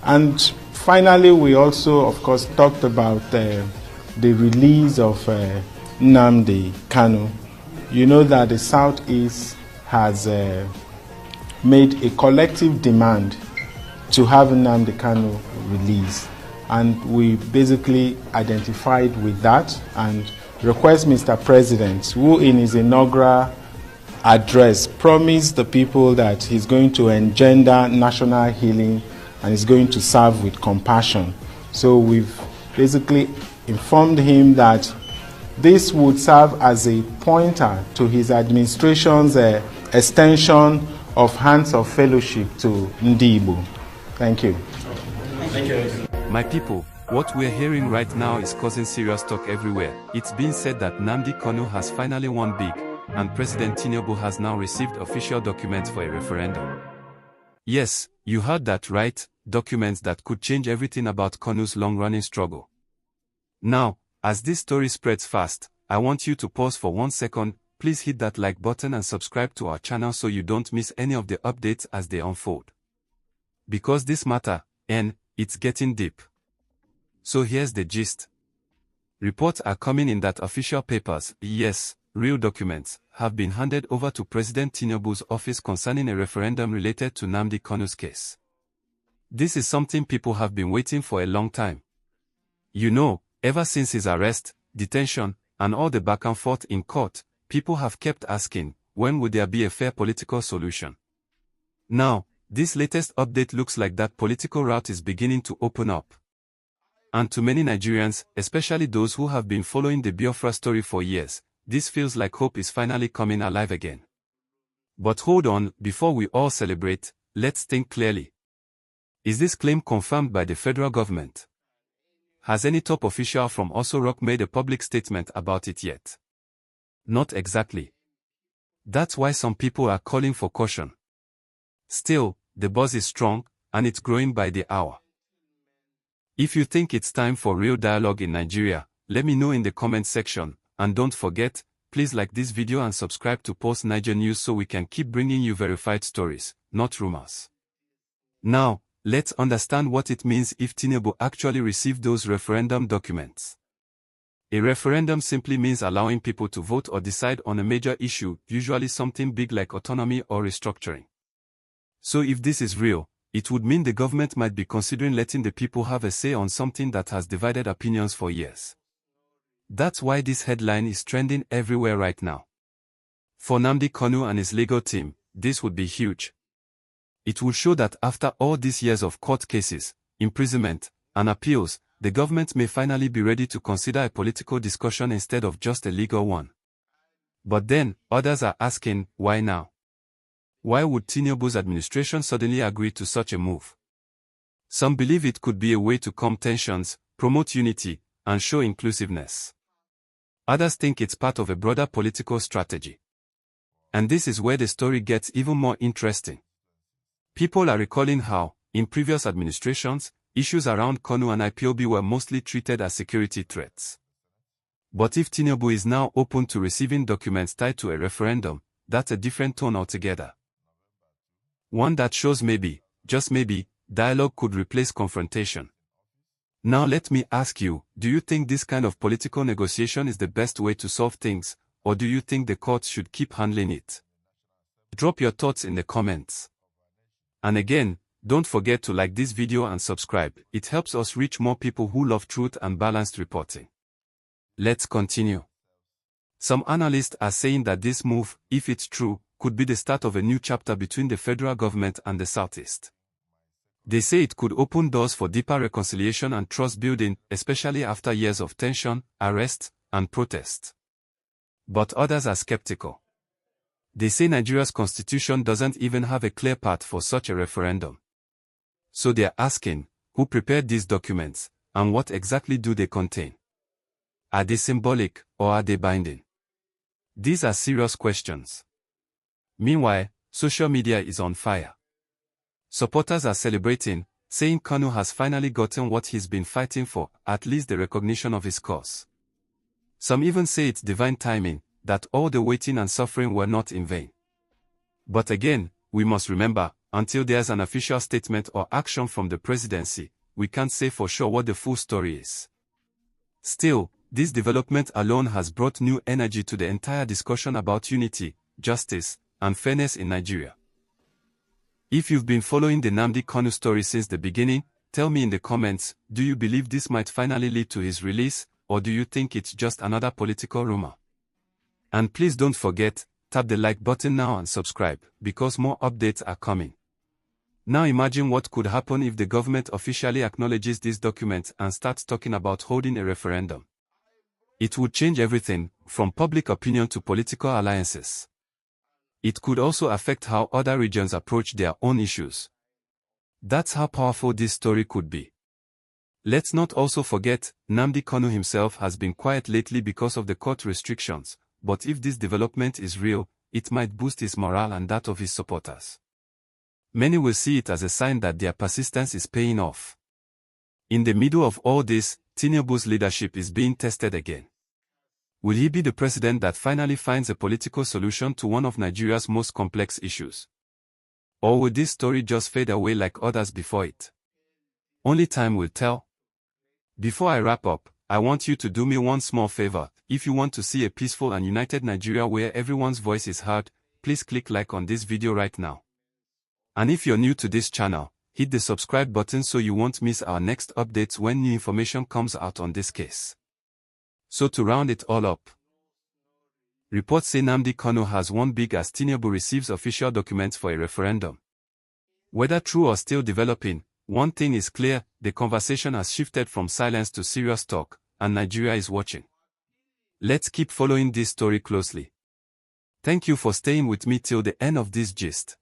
And finally, we also, of course, talked about the release of Nnamdi Kanu. You know that the Southeast has made a collective demand to have Nnamdi Kanu released. And we basically identified with that and request Mr. President, who in his inaugural address promised the people that he's going to engender national healing and is going to serve with compassion. So we've basically informed him that this would serve as a pointer to his administration's extension of Hands of Fellowship to Ndibo. Thank you. Thank you. My people, what we're hearing right now is causing serious talk everywhere. It's been said that Nnamdi Kanu has finally won big, and President Tinubu has now received official documents for a referendum. Yes, you heard that right, documents that could change everything about Kanu's long-running struggle. Now, as this story spreads fast, I want you to pause for 1 second, please hit that like button and subscribe to our channel so you don't miss any of the updates as they unfold. Because this matter, it's getting deep. So here's the gist. Reports are coming in that official papers, yes, real documents, have been handed over to President Tinubu's office concerning a referendum related to Nnamdi Kanu's case. This is something people have been waiting for a long time. You know, ever since his arrest, detention, and all the back and forth in court, people have kept asking, when would there be a fair political solution? Now, this latest update looks like that political route is beginning to open up. And to many Nigerians, especially those who have been following the Biafra story for years, this feels like hope is finally coming alive again. But hold on, before we all celebrate, let's think clearly. Is this claim confirmed by the federal government? Has any top official from Oso Rock made a public statement about it yet? Not exactly. That's why some people are calling for caution. Still, the buzz is strong, and it's growing by the hour. If you think it's time for real dialogue in Nigeria, let me know in the comment section, and don't forget, please like this video and subscribe to Post Niger News so we can keep bringing you verified stories, not rumors. Now, let's understand what it means if Tinubu actually received those referendum documents. A referendum simply means allowing people to vote or decide on a major issue, usually something big like autonomy or restructuring. So if this is real, it would mean the government might be considering letting the people have a say on something that has divided opinions for years. That's why this headline is trending everywhere right now. For Nnamdi Kanu and his legal team, this would be huge. It will show that after all these years of court cases, imprisonment, and appeals, the government may finally be ready to consider a political discussion instead of just a legal one. But then, others are asking, why now? Why would Tinubu's administration suddenly agree to such a move? Some believe it could be a way to calm tensions, promote unity, and show inclusiveness. Others think it's part of a broader political strategy. And this is where the story gets even more interesting. People are recalling how, in previous administrations, issues around Kanu and IPOB were mostly treated as security threats. But if Tinubu is now open to receiving documents tied to a referendum, that's a different tone altogether. One that shows maybe, just maybe, dialogue could replace confrontation. Now let me ask you, do you think this kind of political negotiation is the best way to solve things, or do you think the courts should keep handling it? Drop your thoughts in the comments. And again, don't forget to like this video and subscribe, it helps us reach more people who love truth and balanced reporting. Let's continue. Some analysts are saying that this move, if it's true, could be the start of a new chapter between the federal government and the Southeast. They say it could open doors for deeper reconciliation and trust building, especially after years of tension, arrest, and protest. But others are skeptical. They say Nigeria's constitution doesn't even have a clear path for such a referendum. So they're asking, who prepared these documents, and what exactly do they contain? Are they symbolic, or are they binding? These are serious questions. Meanwhile, social media is on fire. Supporters are celebrating, saying Kanu has finally gotten what he's been fighting for, at least the recognition of his cause. Some even say it's divine timing, that all the waiting and suffering were not in vain. But again, we must remember, until there's an official statement or action from the presidency, we can't say for sure what the full story is. Still, this development alone has brought new energy to the entire discussion about unity, justice, and fairness in Nigeria. If you've been following the Nnamdi Kanu story since the beginning, tell me in the comments, do you believe this might finally lead to his release, or do you think it's just another political rumor? And please don't forget, tap the like button now and subscribe, because more updates are coming. Now imagine what could happen if the government officially acknowledges this document and starts talking about holding a referendum. It would change everything, from public opinion to political alliances. It could also affect how other regions approach their own issues. That's how powerful this story could be. Let's not also forget, Nnamdi Kanu himself has been quiet lately because of the court restrictions, but if this development is real, it might boost his morale and that of his supporters. Many will see it as a sign that their persistence is paying off. In the middle of all this, Tinubu's leadership is being tested again. Will he be the president that finally finds a political solution to one of Nigeria's most complex issues? Or will this story just fade away like others before it? Only time will tell. Before I wrap up, I want you to do me one small favor. If you want to see a peaceful and united Nigeria where everyone's voice is heard, please click like on this video right now. And if you're new to this channel, hit the subscribe button so you won't miss our next updates when new information comes out on this case. So to round it all up, reports say Nnamdi Kanu has won big as Tinubu receives official documents for a referendum. Whether true or still developing, one thing is clear, the conversation has shifted from silence to serious talk, and Nigeria is watching. Let's keep following this story closely. Thank you for staying with me till the end of this gist.